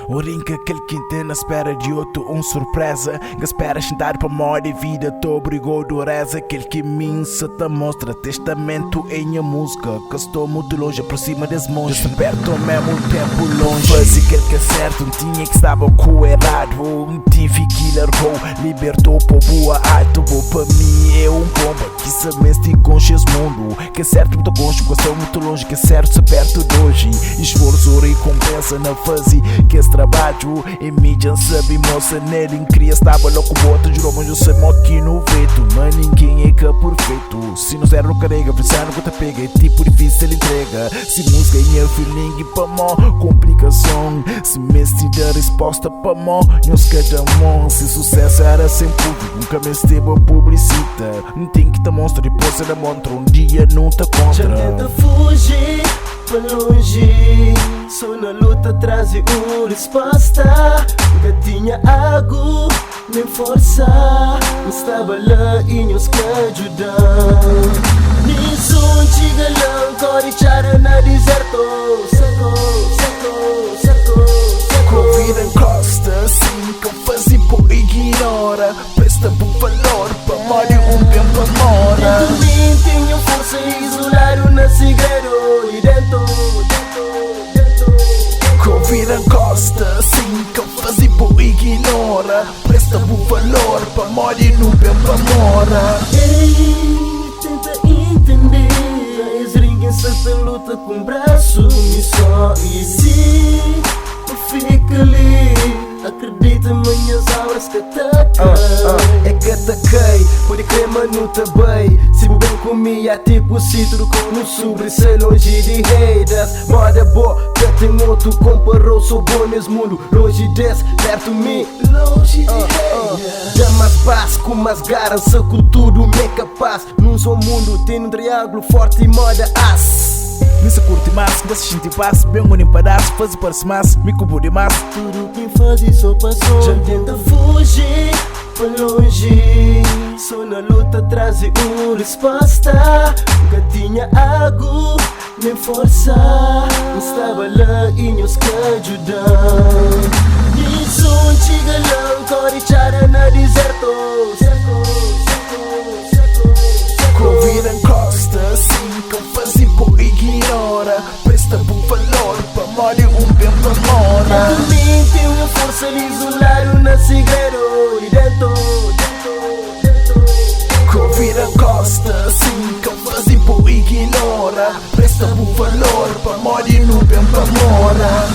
O rinca aquele que tem na espera de outro surpresa. Que espera sentar para morrer e vida tô brigou dureza. Aquele que me insata mostra testamento em a música. Que estou muito longe, aproxima desse monge. Perto ao mesmo tempo longe. Faz aquele que é certo, tinha que estava com o errado. Tive que largou, libertou para boa alto. Para mim é bomba, que se tem consciência mundo. Que é certo, muito concho, que estou muito longe. Que é certo, se perto de hoje. Esforço, recompensa na fase. Que esse trabalho, em mídia sabe, moça, nele queria estava louco, bota, jurou, mas eu sei aqui no veto. Mas ninguém é que é perfeito. Se não zero, não carrega, pensando que te pega. É tipo difícil entrega. Se música é feeling e para mó complicação. Se me da resposta para mó, não se cada mão. Se sucesso era sem público, nunca me esteve a publicita. Não tem que te mostra, depois se demonstra. Um dia não te contra. Já tenta fugir para longe, só na luta traz uma resposta. Nunca tinha algo, nem força. Estava lá e nos que ajudar. Nisso um chigalão, corichara na deserto. Covid encosta, sim, que eu fazia por ignora. Presta por valor, para morrer bem para mora. Dentro de mim tinha força isolado na segredo. E dentro. Covid encosta, sim, que eu fazia por ignora. Presta por valor, para morrer bem para mora. Ei, tenta entender. Esse ringue certa luta com braço. E só e se fica ali. Acredita, minhas auras que atacam. É que ataquei, pode crer, mano, tá bem. Se bem comigo, é tipo citro com no sobre. Sei longe de haters. Moda boa, que tem outro. Comparou, sou bom nesse mundo. Longe desse, perto de mim. Longe de haters. Dá mais paz, com mais garra. Saco tudo, me capaz. Num só mundo, tem um triângulo forte e moda as. Me se curte mais, que você sente paz. Bem um pedaço, faz para mais. Me cubo de mais. Tudo que faz só passou. Já tenta fugir para longe, só na luta traz uma resposta. Nunca tinha algo, nem força. Estava lá e nos que ajudar. Nisso um chigalão, corichara na deserto. Covid encosta, sim, que eu fazia por ignora. Presta por valor, para morrer bem para mora. Dentro de mim tem uma força isolado na segredo. E dentro. Covid encosta, sim, que eu fazia por ignora. Presta por valor, para morrer bem para mora.